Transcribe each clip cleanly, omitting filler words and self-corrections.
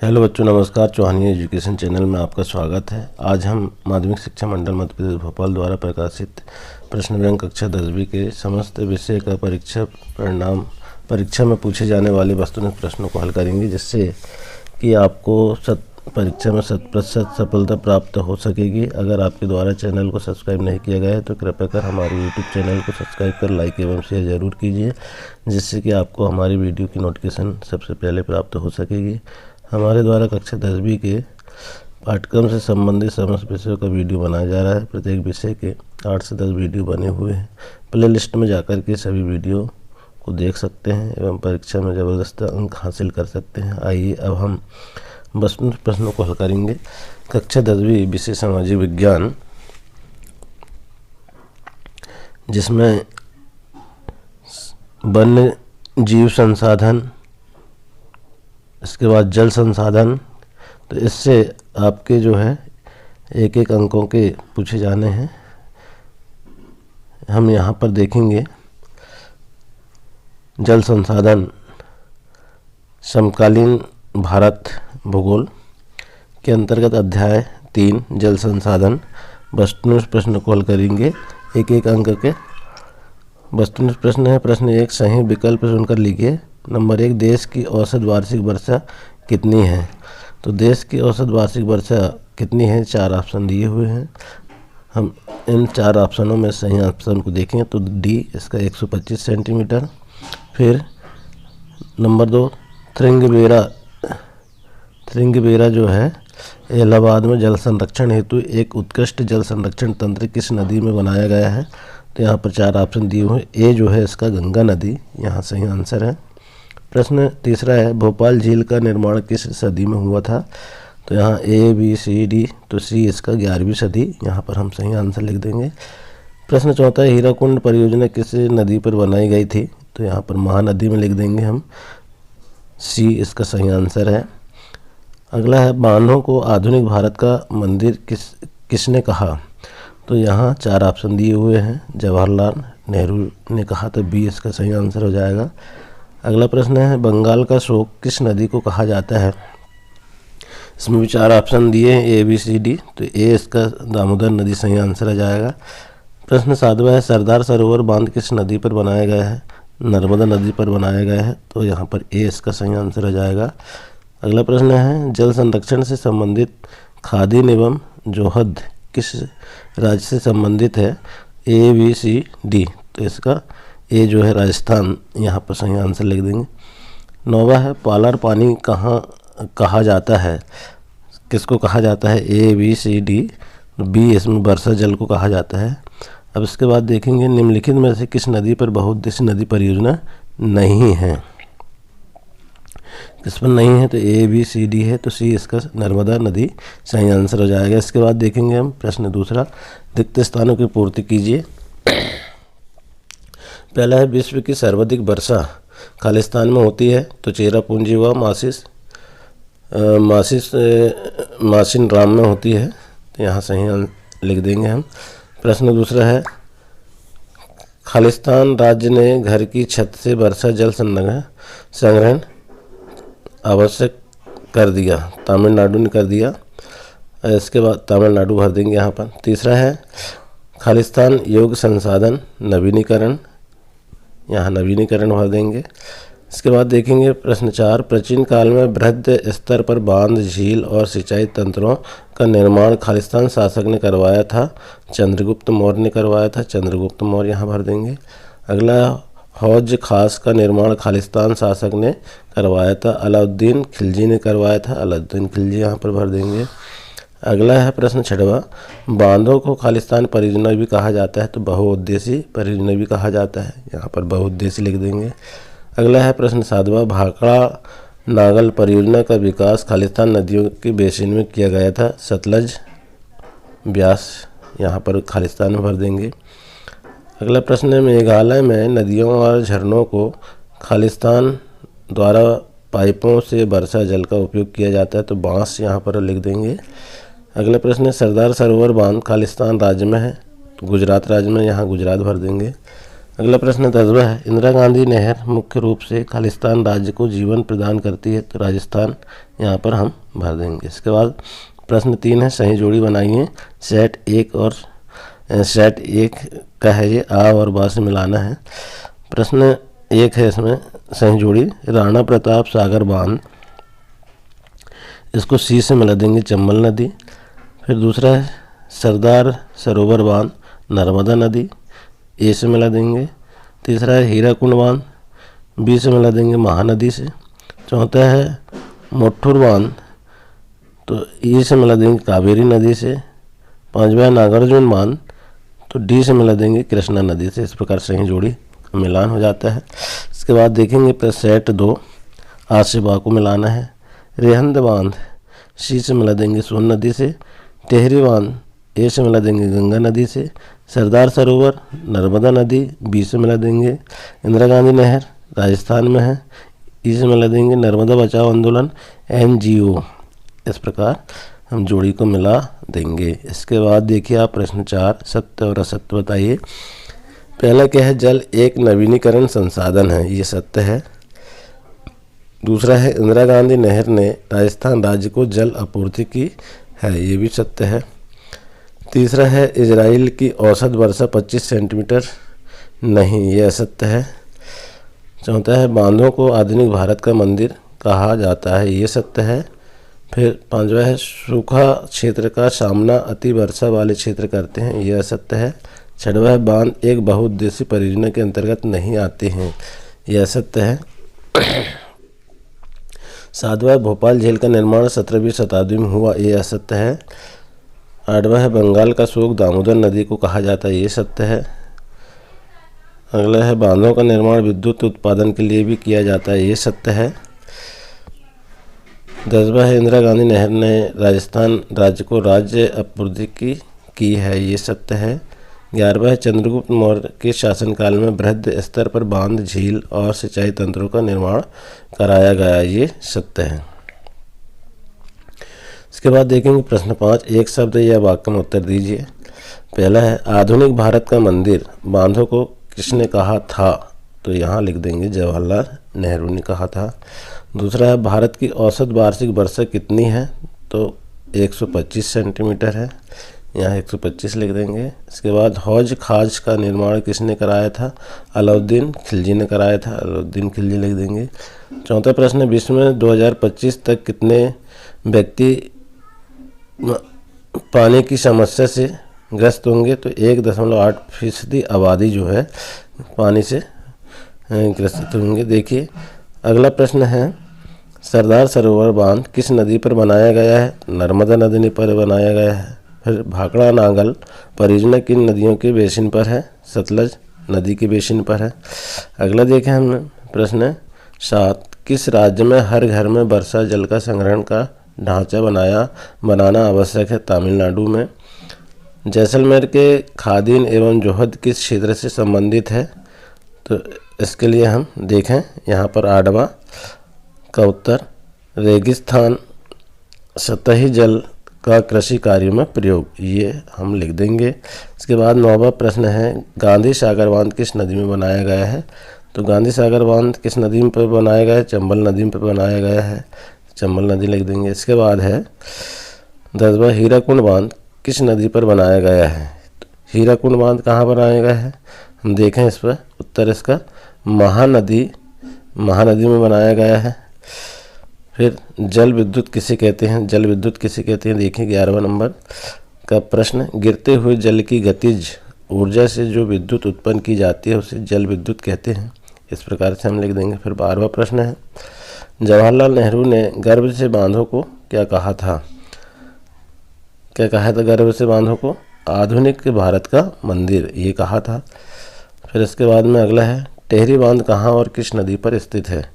Hello बच्चों, नमस्कार। चौहानिया education channel में आपका स्वागत है। आज हम माध्यमिक शिक्षा मंडल मध्य प्रदेश भोपाल द्वारा प्रकाशित प्रश्न बैंक कक्षा 10वीं के समस्त विषय का परीक्षा में पूछे जाने वाले वस्तुनिष्ठ प्रश्नों को हल करेंगे, जिससे कि आपको परीक्षा में 100% सफलता प्राप्त हो सकेगी। अगर आपके द्वारा चैनल को सब्सक्राइब नहीं किया गया है तो कृपया कर हमारे यूट्यूब चैनल को सब्सक्राइब कर लाइक एवं शेयर ज़रूर कीजिए, जिससे कि आपको हमारी वीडियो की नोटिफिकेशन सबसे पहले प्राप्त हो सकेगी। हमारे द्वारा कक्षा 10वीं के पाठ्यक्रम से संबंधित समस्त विषयों का वीडियो बनाया जा रहा है। प्रत्येक विषय के 8 से 10 वीडियो बने हुए हैं। प्ले लिस्ट में जाकर के सभी वीडियो को देख सकते हैं एवं परीक्षा में ज़बरदस्त अंक हासिल कर सकते हैं। आइए अब हम वस्तुनिष्ठ प्रश्नों को हल करेंगे। कक्षा 10वीं विषय सामाजिक विज्ञान, जिसमें वन्य जीव संसाधन, इसके बाद जल संसाधन, तो इससे आपके जो है एक एक अंकों के पूछे जाने हैं। हम यहाँ पर देखेंगे जल संसाधन, समकालीन भारत भूगोल के अंतर्गत अध्याय 3 जल संसाधन। वस्तुनिष्ठ प्रश्न को हल करेंगे एक एक अंक के। वस्तुनिष्ठ प्रश्न है। प्रश्न 1, सही विकल्प चुनकर लिखिए। नंबर 1, देश की औसत वार्षिक वर्षा कितनी है? तो देश की औसत वार्षिक वर्षा कितनी है? 4 ऑप्शन दिए हुए हैं। हम इन 4 ऑप्शनों में सही ऑप्शन को देखें तो डी, इसका 125 सेंटीमीटर। फिर नंबर 2, थ्रिंगबेरा जो है इलाहाबाद में जल संरक्षण हेतु एक उत्कृष्ट जल संरक्षण तंत्र किस नदी में बनाया गया है? तो यहाँ पर 4 ऑप्शन दिए हुए हैं। ए जो है इसका गंगा नदी यहाँ सही आंसर है। प्रश्न 3 है, भोपाल झील का निर्माण किस सदी में हुआ था? तो यहाँ ए, बी, सी, डी, तो सी इसका 11वीं सदी, यहाँ पर हम सही आंसर लिख देंगे। प्रश्न 4 है, हीराकुंड परियोजना किस नदी पर बनाई गई थी? तो यहाँ पर महानदी में लिख देंगे हम, सी इसका सही आंसर है। अगला है, बांधों को आधुनिक भारत का मंदिर किसने कहा? तो यहाँ 4 ऑप्शन दिए हुए हैं। जवाहरलाल नेहरू ने कहा, तो बी इसका सही आंसर हो जाएगा। अगला प्रश्न है, बंगाल का शोक किस नदी को कहा जाता है? इसमें भी 4 ऑप्शन दिए हैं, ए, बी, सी, डी, तो ए इसका दामोदर नदी सही आंसर आ जाएगा। प्रश्न 7 है, सरदार सरोवर बांध किस नदी पर बनाया गया है? नर्मदा नदी पर बनाया गया है, तो यहाँ पर ए इसका सही आंसर आ जाएगा। अगला प्रश्न है, जल संरक्षण से संबंधित खादीन एवं जोहद किस राज्य से संबंधित है? ए, बी, सी, डी, तो इसका ए जो है राजस्थान, यहाँ पर सही आंसर लिख देंगे। 9वां है, पालार पानी कहाँ कहा जाता है? किसको कहा जाता है? ए, बी, सी, डी, बी इसमें वर्षा जल को कहा जाता है। अब इसके बाद देखेंगे, निम्नलिखित में से किस नदी पर बहुउद्देशीय नदी परियोजना नहीं है? किस पर नहीं है? तो ए, बी, सी, डी है, तो सी इसका नर्मदा नदी सही आंसर हो जाएगा। इसके बाद देखेंगे हम प्रश्न 2, रिक्त स्थानों की पूर्ति कीजिए। पहला है, विश्व की सर्वाधिक वर्षा खालिस्तान में होती है? तो चेरापूंजी व मासिन राम में होती है, तो यहाँ सही लिख देंगे हम। प्रश्न 2 है, खालिस्तान राज्य ने घर की छत से वर्षा जल संग्रहण आवश्यक कर दिया, तमिलनाडु ने कर दिया। इसके बाद तमिलनाडु भर देंगे यहाँ पर। 3 है, खालिस्तान योग्य संसाधन नवीनीकरण, यहाँ नवीनीकरण भर देंगे। इसके बाद देखेंगे प्रश्न 4, प्राचीन काल में बृहद स्तर पर बांध, झील और सिंचाई तंत्रों का निर्माण खालिस्तान शासक ने करवाया था? चंद्रगुप्त मौर्य ने करवाया था, चंद्रगुप्त मौर्य यहाँ भर देंगे। अगला, हौज खास का निर्माण खालिस्तान शासक ने करवाया था? अलाउद्दीन खिलजी ने करवाया था, अलाउद्दीन खिलजी यहाँ पर भर देंगे। अगला है प्रश्न 6, बांधों को खालिस्तान परियोजना भी कहा जाता है? तो बहुउद्देशीय परियोजना भी कहा जाता है, यहाँ पर बहुउद्देशीय लिख देंगे। अगला है प्रश्न 7, भाखड़ा नागल परियोजना का विकास खालिस्तान नदियों के बेसिन में किया गया था? सतलज, ब्यास, यहाँ पर खालिस्तान में भर देंगे। अगला प्रश्न है, मेघालय में नदियों और झरनों को खालिस्तान द्वारा पाइपों से वर्षा जल का उपयोग किया जाता है? तो बांस यहाँ पर लिख देंगे। अगला प्रश्न है, सरदार सरोवर बांध खालिस्तान राज्य में है? तो गुजरात राज्य में, यहाँ गुजरात भर देंगे। अगला प्रश्न 10वां है, इंदिरा गांधी नहर मुख्य रूप से खालिस्तान राज्य को जीवन प्रदान करती है, तो राजस्थान यहाँ पर हम भर देंगे। इसके बाद प्रश्न 3 है, सही जोड़ी बनाइए। सेट 1 का है ये, आ और बा से मिलाना है। प्रश्न 1 है इसमें सही जोड़ी, राणा प्रताप सागर बांध, इसको सी से मिला देंगे चंबल नदी। फिर दूसरा है सरदार सरोवर बांध, नर्मदा नदी, ए से मिला देंगे। तीसरा है हीराकुंड बांध, बी से मिला देंगे महानदी से। चौथा है मोठुर बांध, तो ई से मिला देंगे कावेरी नदी से। पांचवा है नागार्जुन बांध, तो डी से मिला देंगे कृष्णा नदी से। इस प्रकार सही जोड़ी मिलान हो जाता है। इसके बाद देखेंगे सेट 2, आ से बा को मिलाना है। रेहंद बांध, सी से मिला देंगे सोन नदी से। टेहरी बांध, ए से मिला देंगे गंगा नदी से। सरदार सरोवर नर्मदा नदी, बी से मिला देंगे। इंदिरा गांधी नहर राजस्थान में है, ई से मिला देंगे नर्मदा बचाओ आंदोलन NGO। इस प्रकार हम जोड़ी को मिला देंगे। इसके बाद देखिए आप प्रश्न 4, सत्य और असत्य बताइए। पहला क्या है, जल एक नवीनीकरण संसाधन है, ये सत्य है। दूसरा है इंदिरा गांधी नहर ने राजस्थान राज्य को जल आपूर्ति की है, ये भी सत्य है। तीसरा है इजराइल की औसत वर्षा 25 सेंटीमीटर नहीं, ये असत्य है। चौथा है बांधों को आधुनिक भारत का मंदिर कहा जाता है, ये सत्य है। फिर पांचवा है सूखा क्षेत्र का सामना अति वर्षा वाले क्षेत्र करते हैं, यह असत्य है। छठवा है बांध एक बहुउद्देशीय परियोजना के अंतर्गत नहीं आते हैं, यह असत्य है। सातवां है भोपाल झील का निर्माण 17वीं शताब्दी में हुआ, ये असत्य है। आठवां है बंगाल का शोक दामोदर नदी को कहा जाता है, ये सत्य है। अगला है बांधों का निर्माण विद्युत उत्पादन के लिए भी किया जाता है, ये सत्य है। 10वां है इंदिरा गांधी नहर ने राजस्थान राज्य को राज्य आपूर्ति की है, ये सत्य है। 11वां है चंद्रगुप्त मौर्य के शासनकाल में बृहद स्तर पर बांध, झील और सिंचाई तंत्रों का निर्माण कराया गया, ये सत्य है। इसके बाद देखेंगे प्रश्न 5, एक शब्द या वाक्य में उत्तर दीजिए। पहला है आधुनिक भारत का मंदिर बांधों को किसने कहा था, तो यहाँ लिख देंगे जवाहरलाल नेहरू ने कहा था। दूसरा है भारत की औसत वार्षिक वर्षा कितनी है, तो 125 सेंटीमीटर है, यहाँ 125 लिख देंगे। इसके बाद हौज खाज का निर्माण किसने कराया था, अलाउद्दीन खिलजी ने कराया था, अलाउद्दीन खिलजी लिख देंगे। चौथा प्रश्न, विश्व में 2025 तक कितने व्यक्ति पानी की समस्या से ग्रस्त होंगे, तो 1.8% आबादी जो है पानी से ग्रसित होंगे। देखिए अगला प्रश्न है सरदार सरोवर बांध किस नदी पर बनाया गया है, नर्मदा नदी पर बनाया गया है। फिर भाखड़ा नांगल परियोजना किन नदियों के बेसिन पर है, सतलज नदी के बेसिन पर है। अगला देखें हम प्रश्न 7, किस राज्य में हर घर में वर्षा जल का संग्रहण का ढांचा बनाना आवश्यक है, तमिलनाडु में। जैसलमेर के खादीन एवं जोहद किस क्षेत्र से संबंधित है, तो इसके लिए हम देखें यहाँ पर 8वां का उत्तर रेगिस्तान सतही जल का कृषि कार्यों में प्रयोग, ये हम लिख देंगे। इसके बाद 9वां प्रश्न है गांधी सागर बांध किस नदी में बनाया गया है, तो गांधी सागर बांध किस नदी पर बनाया गया है, चंबल नदी पर बनाया गया है, चंबल नदी लिख देंगे। इसके बाद है 10वां हीराकुंड बांध किस नदी पर बनाया गया है, हीराकुंड बांध कहाँ बनाया गया है, हम देखें इस पर उत्तर इसका महानदी में बनाया गया है। फिर जल विद्युत किसे कहते हैं, जल विद्युत किसे कहते हैं, देखिए 11वां नंबर का प्रश्न, गिरते हुए जल की गतिज ऊर्जा से जो विद्युत उत्पन्न की जाती है उसे जल विद्युत कहते हैं, इस प्रकार से हम लिख देंगे। फिर 12वां प्रश्न है जवाहरलाल नेहरू ने गर्भ से बांधों को क्या कहा था, गर्भ से बांधों को आधुनिक भारत का मंदिर, ये कहा था। फिर इसके बाद में अगला है टेहरी बांध कहाँ और किस नदी पर स्थित है,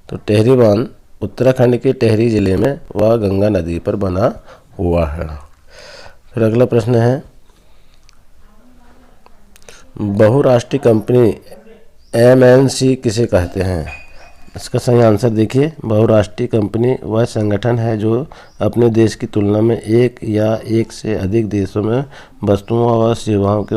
तो टेहरी बांध उत्तराखंड के टेहरी जिले में व गंगा नदी पर बना हुआ है। फिर अगला प्रश्न है बहुराष्ट्रीय कंपनी MNC किसे कहते हैं, इसका सही आंसर देखिए बहुराष्ट्रीय कंपनी वह संगठन है जो अपने देश की तुलना में एक या एक से अधिक देशों में वस्तुओं और सेवाओं के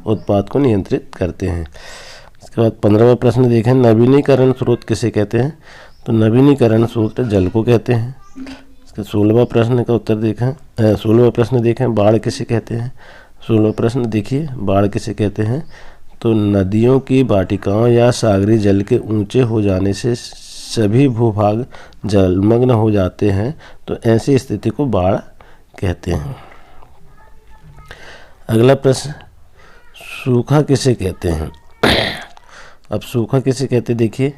उत्पाद को नियंत्रित करते हैं। इसके बाद 15वां प्रश्न देखें, नवीनीकरण स्रोत किसे कहते हैं? तो नवीनीकरण स्रोत जल को कहते हैं। इसके 16वां प्रश्न का उत्तर देखें, 16वां प्रश्न देखें, बाढ़ किसे कहते हैं? 16वां प्रश्न देखिए, बाढ़ किसे कहते हैं? तो नदियों की वाटिकाओं या सागरी जल के ऊंचे हो जाने से सभी भूभाग जलमग्न हो जाते हैं, तो ऐसी स्थिति को बाढ़ कहते हैं। अगला प्रश्न, सूखा किसे कहते हैं? अब सूखा किसे कहते हैं देखिए,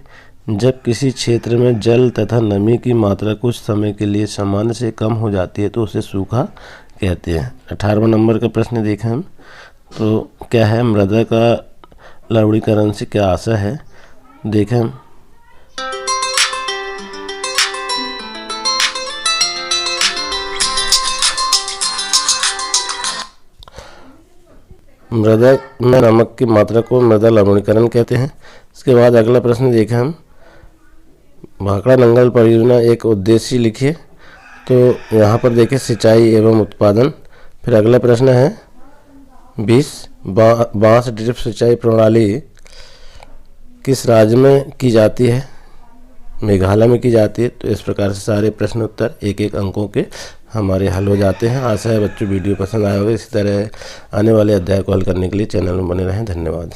जब किसी क्षेत्र में जल तथा नमी की मात्रा कुछ समय के लिए सामान्य से कम हो जाती है तो उसे सूखा कहते हैं। 18वां नंबर का प्रश्न देखें हम, तो क्या है, मृदा का लवणीकरण से क्या आशा है? देखें, मृदा में नमक की मात्रा को मृदा लवणीकरण कहते हैं। इसके बाद अगला प्रश्न देखें हम, भाखड़ा नंगल परियोजना एक उद्देश्य लिखिए। तो यहाँ पर देखें सिंचाई एवं उत्पादन। फिर अगला प्रश्न है 20, बांस ड्रिप सिंचाई प्रणाली किस राज्य में की जाती है? मेघालय में की जाती है। तो इस प्रकार से सारे प्रश्न उत्तर एक एक अंकों के हमारे हल हो जाते हैं। आशा है बच्चों वीडियो पसंद आया होगा। इसी तरह आने वाले अध्याय को हल करने के लिए चैनल में बने रहें। धन्यवाद।